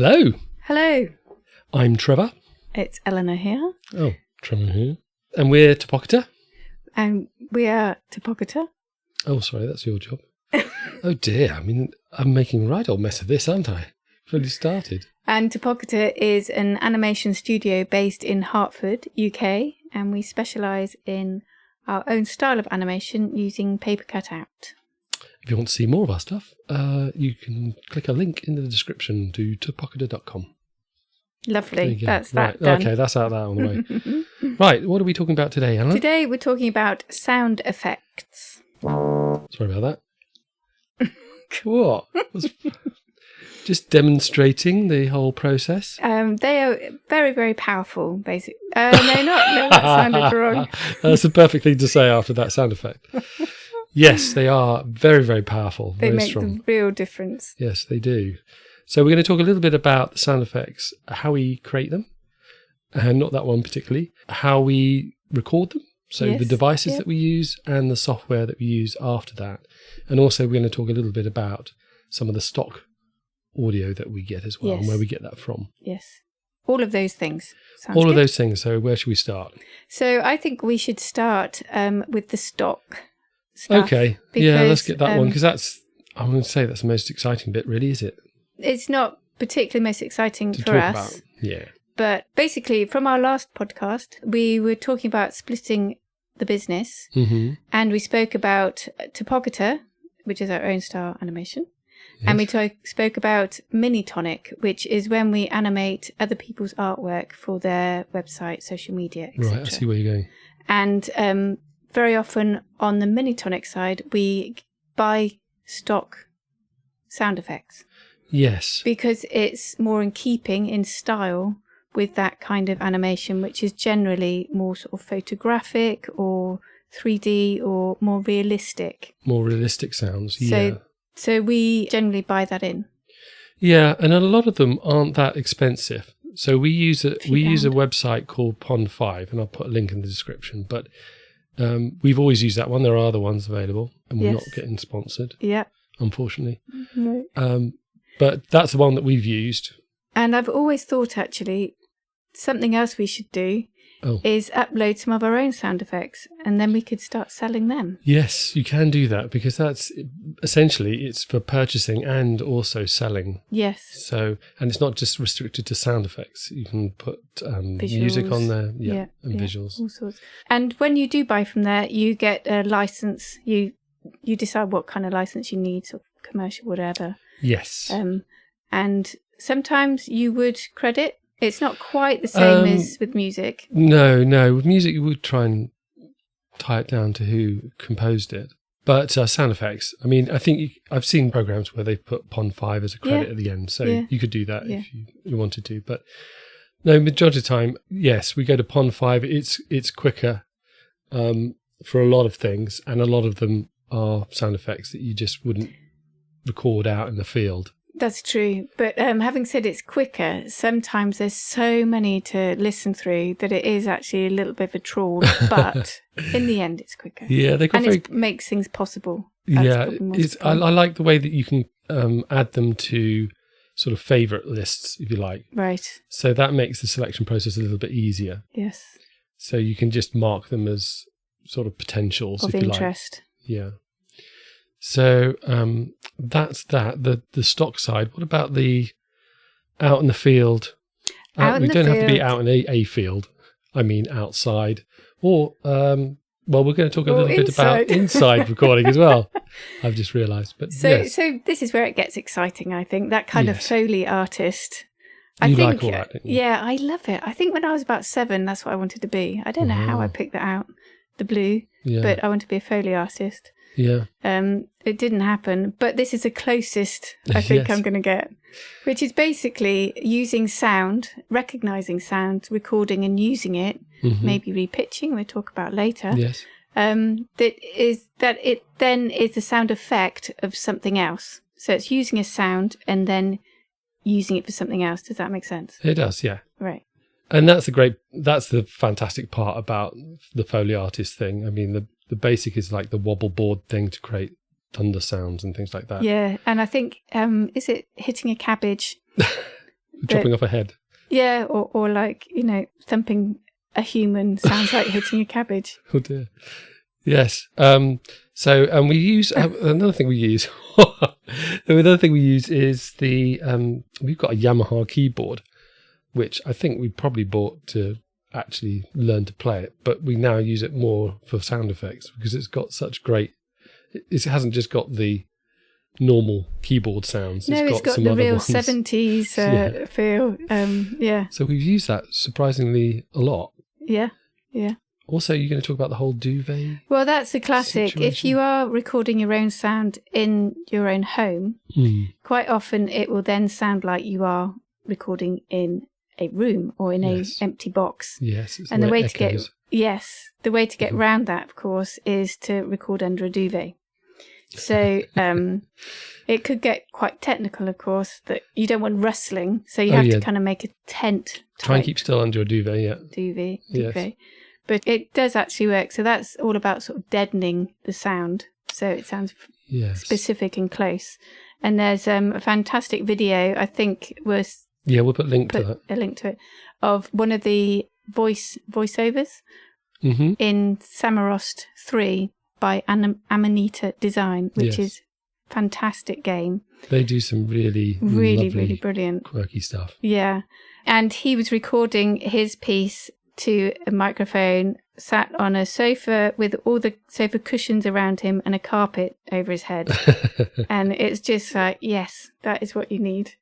Hello. Hello. I'm Trevor. It's Eleanor here. Oh, Trevor here. And we're Topocata. And we are Topocata. Oh, sorry, that's your job. Oh dear, I'm making a right old mess of this, aren't I? Really started. And Topocata is an animation studio based in Hertford, UK, and we specialise in our own style of animation using paper cutout. If you want to see more of our stuff, you can click a link in the description to topocata.com. Lovely. That's right. that done. Okay, that's out there on the way. Right, what are we talking about today, Alan? Today we're talking about sound effects. Sorry about that. What? Just demonstrating the whole process? They are very, very powerful, basically. No, that sounded wrong. That's the perfect thing to say after that sound effect. Yes, they are very, very powerful. They very make strong. the real difference. Yes, they do. So we're going to talk a little bit about the sound effects, how we create them, and not that one particularly, how we record them, so Yes, the devices that we use and the software that we use after that. And also we're going to talk a little bit about some of the stock audio that we get as well, and where we get that from. Yes. All of those things. Sounds All of good. those things. So where should we start? So I think we should start with the stock stuff. Okay. Yeah, let's get that one, because I'm going to say that's the most exciting bit, really, is it? It's not particularly most exciting To for talk us. about. Yeah. But basically, from our last podcast, we were talking about splitting the business, Mm-hmm. and we spoke about Topocata, which is our own style animation. Yes. And we spoke about Minitonic, which is when we animate other people's artwork for their website, social media, etc. Right, I see where you're going. And very often on the Minitonic side, we buy stock sound effects Yes. because it's more in keeping in style with that kind of animation, which is generally more sort of photographic or 3D or more realistic. More realistic sounds. Yeah. So we generally buy that in. Yeah, and a lot of them aren't that expensive. So we use a website called Pond5, and I'll put a link in the description. But we've always used that one. There are other ones available, and we're not getting sponsored, unfortunately. No. But that's the one that we've used. And I've always thought, actually, something else we should do is upload some of our own sound effects, and then we could start selling them. Yes, you can do that, because that's essentially, it's for purchasing and also selling. Yes. So, and it's not just restricted to sound effects. You can put music on there, and visuals. All sorts. And when you do buy from there, you get a license. You decide what kind of license you need, sort of commercial, whatever. Yes. And sometimes you would credit. It's not quite the same as with music. No. With music, you would try and tie it down to who composed it. But sound effects, I think I've seen programs where they put Pond5 as a credit at the end. So you could do that if you wanted to. But no, majority of the time, yes, we go to Pond5. It's quicker for a lot of things. And a lot of them are sound effects that you just wouldn't record out in the field. That's true. But having said it's quicker, sometimes there's so many to listen through that it is actually a little bit of a trawl. But in the end, it's quicker. Yeah, it makes things possible. I like the way that you can add them to sort of favourite lists, if you like. Right. So that makes the selection process a little bit easier. Yes. So you can just mark them as sort of potentials, of if interest. You like. Yeah. So that's that, the stock side. What about the out in the field? We don't have to be out in a field. I mean outside. Or, we're going to talk a little bit about inside recording as well. I've just realised. But so this is where it gets exciting, I think. That kind of Foley artist. I think, like all that, don't you? Yeah, I love it. I think when I was about 7, that's what I wanted to be. I don't know how I picked that out, the blue, but I want to be a Foley artist. Yeah. It didn't happen, but this is the closest I think I'm going to get, which is basically using sound, recognizing sound, recording and using it, maybe repitching, we'll talk about later. Yes. That it then is the sound effect of something else. So it's using a sound and then using it for something else. Does that make sense? It does, yeah. Right. And that's the fantastic part about the Foley artist thing. The basic is like the wobble board thing to create thunder sounds and things like that. Yeah, and I think, is it hitting a cabbage? chopping off a head. Yeah, or like, thumping a human sounds like hitting a cabbage. Oh dear. Yes. So we use another thing we use. Another thing we use is we've got a Yamaha keyboard, which I think we probably bought to actually learn to play it, but we now use it more for sound effects because it's got such great. It hasn't just got the normal keyboard sounds. No, it's got the real 70s feel. Yeah. So we've used that surprisingly a lot. Yeah. Yeah. Also, you're going to talk about the whole duvet. Well, that's a classic. Situation. If you are recording your own sound in your own home, quite often it will then sound like you are recording in a room or in a empty box. Yes, and the way to get around that, of course, is to record under a duvet. So it could get quite technical, of course, that you don't want rustling, so you have to kind of make a tent. Try and keep still under your duvet, yeah. Duvet. Yes. But it does actually work. So that's all about sort of deadening the sound, so it sounds specific and close. And there's a fantastic video, I think was... Yeah, we'll put a link to it, of one of the voiceovers in Samarost 3 by Amanita Design, which is a fantastic game. They do some really brilliant, quirky stuff. Yeah. And he was recording his piece to a microphone, sat on a sofa with all the sofa cushions around him and a carpet over his head. And it's just like, yes, that is what you need.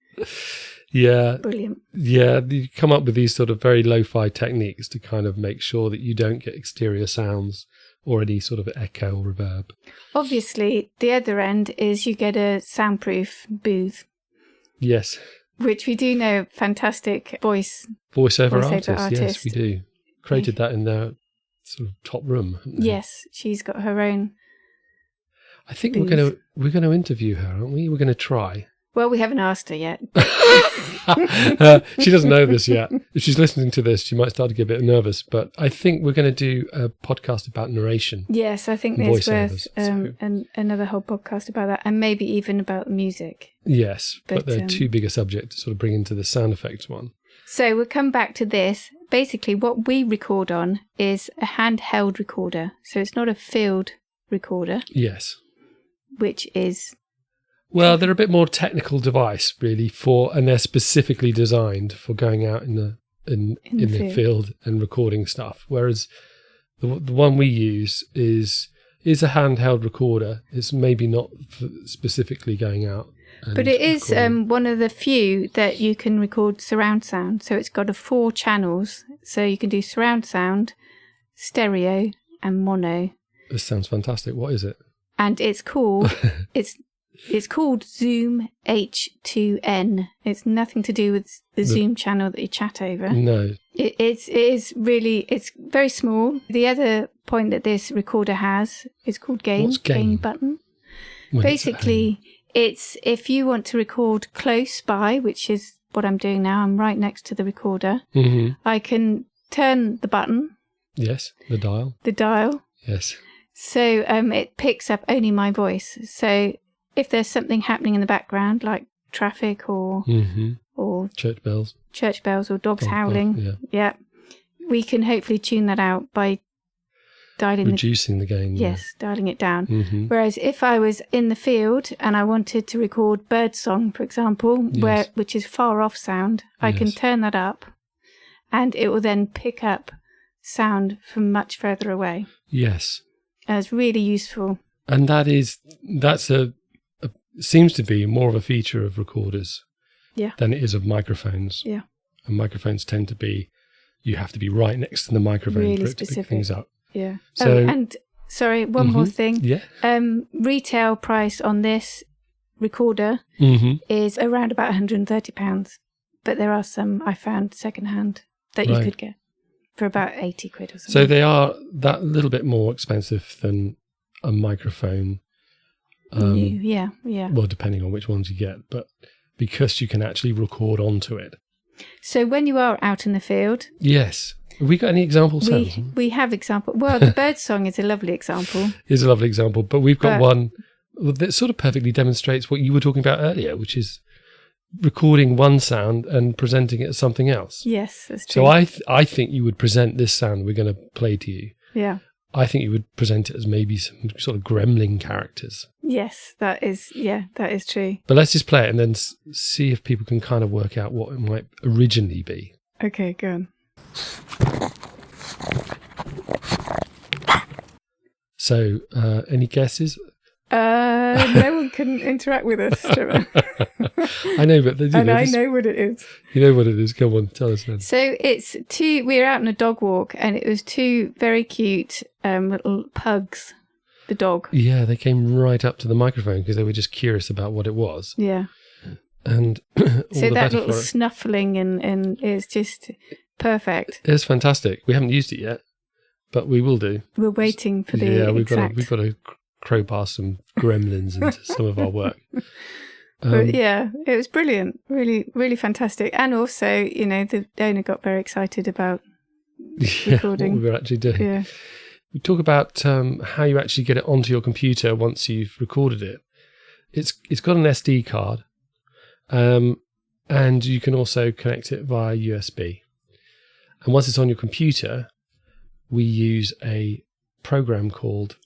Yeah. Brilliant. Yeah, you come up with these sort of very lo-fi techniques to kind of make sure that you don't get exterior sounds or any sort of echo or reverb. Obviously, the other end is you get a soundproof booth. Yes. Which we do know, fantastic voiceover artist. Yes, we do. Created that in their sort of top room. Yes, she's got her own. I think booth. we're going to interview her, aren't we? We're going to try. Well, we haven't asked her yet. She doesn't know this yet. If she's listening to this, she might start to get a bit nervous. But I think we're going to do a podcast about narration. Yes, I think there's worth another whole podcast about that, and maybe even about music. Yes, but they're too big a subject to sort of bring into the sound effects one. So we'll come back to this. Basically, what we record on is a handheld recorder. So it's not a field recorder. Yes. Which is... Well, they're a bit more technical device, really, and they're specifically designed for going out in the field and recording stuff. Whereas the one we use is a handheld recorder. It's maybe not specifically going out. But it is one of the few that you can record surround sound. So it's got 4 channels. So you can do surround sound, stereo, and mono. This sounds fantastic. What is it? And it's called It's called Zoom H2N. It's nothing to do with the Zoom channel that you chat over. No. It's very small. The other point that this recorder has is called gain. What's gain? Button. Basically, it's if you want to record close by, which is what I'm doing now. I'm right next to the recorder. Mm-hmm. I can turn the button. Yes, the dial. The dial. Yes. So it picks up only my voice. So if there's something happening in the background, like traffic or church bells or dogs howling, we can hopefully tune that out by reducing the gain. Yes, dialing it down. Mm-hmm. Whereas if I was in the field and I wanted to record birdsong, for example, which is far off sound, I can turn that up, and it will then pick up sound from much further away. Yes, it's really useful. And that's seems to be more of a feature of recorders than it is of microphones. Yeah. And microphones tend to be, you have to be right next to the microphone really for it specific. To pick things up. Yeah. So, and sorry, one more thing. Yeah. Retail price on this recorder is around about £130. But there are some I found secondhand that you could get for about 80 quid or something. So they are that little bit more expensive than a microphone. Yeah. Well, depending on which ones you get, but because you can actually record onto it. So when you are out in the field... Yes. Have we got any examples? We have example. Well, the bird song is a lovely example. Is a lovely example, but we've got one that sort of perfectly demonstrates what you were talking about earlier, which is recording one sound and presenting it as something else. Yes, that's true. So I think you would present this sound we're going to play to you. Yeah. I think you would present it as maybe some sort of gremlin characters. Yes, that is true. But let's just play it and then see if people can kind of work out what it might originally be. Okay, go on. So, any guesses? No one can interact with us, Trevor. I know, but I know what it is. You know what it is. Come on, tell us then. So we were out on a dog walk, and it was two very cute little pugs. The dog. Yeah, they came right up to the microphone because they were just curious about what it was. Yeah. And so that little snuffling and is just perfect. It's fantastic. We haven't used it yet, but we will do. We're waiting for the we've got to crowbar some gremlins into some of our work. But yeah, it was brilliant. Really, really fantastic. And also, the owner got very excited about recording. What we were actually doing. Yeah. We talk about how you actually get it onto your computer once you've recorded it. It's got an SD card, and you can also connect it via USB. And once it's on your computer, we use a program called...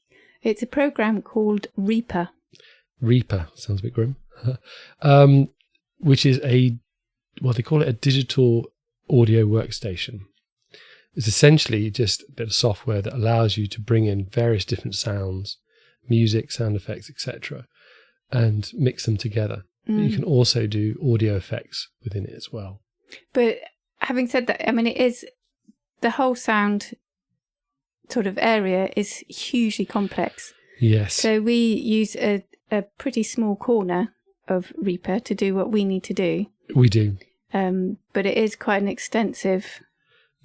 It's a program called Reaper. Reaper, sounds a bit grim. Which is they call it a digital audio workstation. It's essentially just a bit of software that allows you to bring in various different sounds, music, sound effects, etc., and mix them together. But you can also do audio effects within it as well. But having said that, I mean, it is the whole sound sort of area is hugely complex. Yes. So we use a pretty small corner of Reaper to do what we need to do. We do. But it is quite an extensive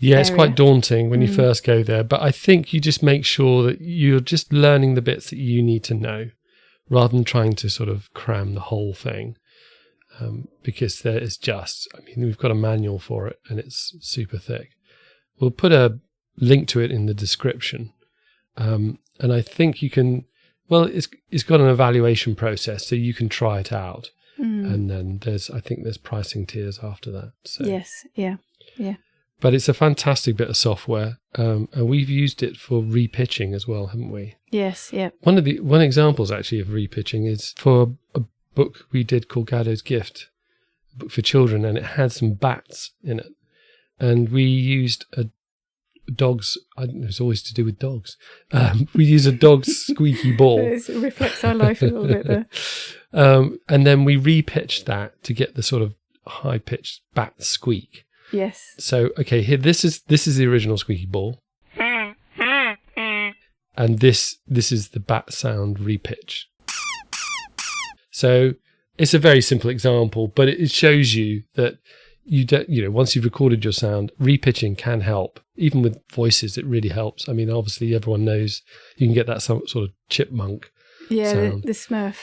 area. It's quite daunting when you first go there. But I think you just make sure that you're just learning the bits that you need to know rather than trying to sort of cram the whole thing. Because there is we've got a manual for it and it's super thick. We'll put a link to it in the description. And I think you can... Well, it's got an evaluation process, so you can try it out, and then there's pricing tiers after that. So. Yes, yeah. But it's a fantastic bit of software, and we've used it for repitching as well, haven't we? Yes, yeah. One examples actually of repitching is for a book we did called Gaddo's Gift, a book for children, and it had some bats in it, and we used dogs. I don't know, it's always to do with dogs. We use a dog's squeaky ball. It reflects our life a little bit there. And then we repitched that to get the sort of high-pitched bat squeak. Yes. So, okay, here this is the original squeaky ball, and this is the bat sound repitch. So it's a very simple example, but it shows you that once you've recorded your sound, repitching can help. Even with voices, it really helps. I mean, obviously, everyone knows you can get that sort of chipmunk sound. The Smurf.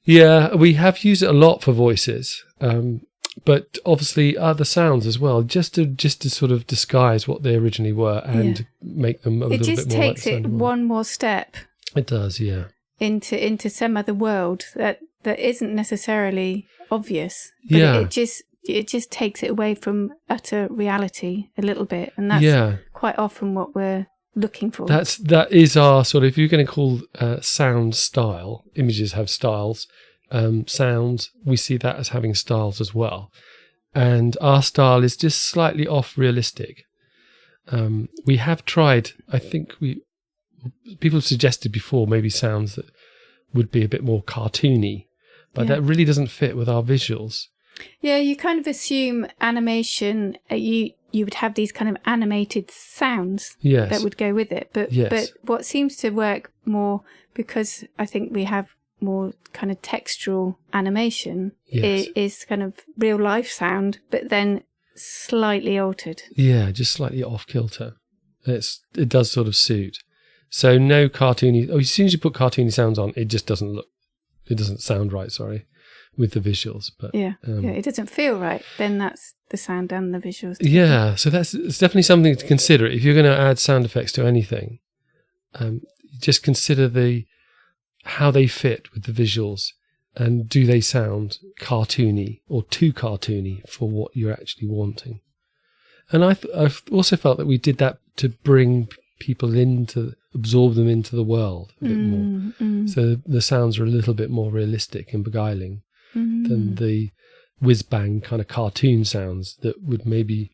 Yeah, we have used it a lot for voices, but obviously other sounds as well, just to sort of disguise what they originally were and make them a little bit more. It just takes it one more step. It does, yeah. Into some other world that isn't necessarily obvious. But it just takes it away from utter reality a little bit, and that's quite often what we're looking for. That is our sort of, if you're going to call sound style, images have styles, sounds, we see that as having styles as well. And our style is just slightly off realistic. We have tried, I think people have suggested before maybe sounds that would be a bit more cartoony, but that really doesn't fit with our visuals. Yeah, you kind of assume animation, you would have these kind of animated sounds that would go with it. But what seems to work more, because I think we have more kind of textural animation, is kind of real life sound, but then slightly altered. Yeah, just slightly off kilter. It does sort of suit. So no cartoony... as soon as you put cartoony sounds on, it just doesn't sound right, sorry. With the visuals, but it doesn't feel right. Then that's the sound and the visuals together. Yeah, so it's definitely something to consider if you're going to add sound effects to anything. Just consider how they fit with the visuals, And do they sound cartoony or too cartoony for what you're actually wanting? And I've also felt that we did that to bring people absorb them into the world a bit more. So the sounds are a little bit more realistic and beguiling than the whiz-bang kind of cartoon sounds that would maybe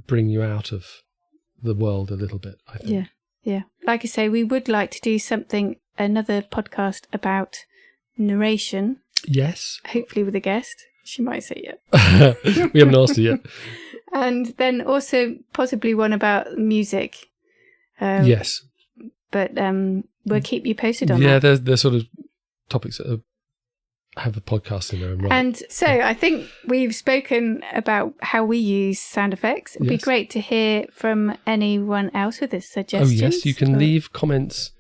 bring you out of the world a little bit, I think. Yeah. Like I say, we would like to do another podcast about narration. Yes. Hopefully with a guest. She might say yeah. We haven't asked her yet. And then also possibly one about music. Yes. But we'll keep you posted on that. Yeah, there's sort of topics that have a podcast in their own right. And so I think we've spoken about how we use sound effects. It'd be great to hear from anyone else with this suggestions. Oh, yes. You can leave comments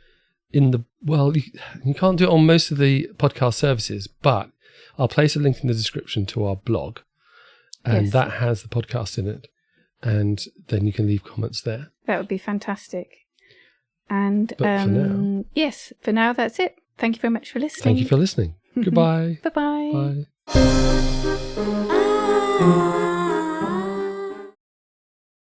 in the... Well, you can't do it on most of the podcast services, but I'll place a link in the description to our blog, and that has the podcast in it, and then you can leave comments there. That would be fantastic. And but for now... Yes, for now, that's it. Thank you very much for listening. Thank you for listening. Goodbye. Bye-bye. Bye.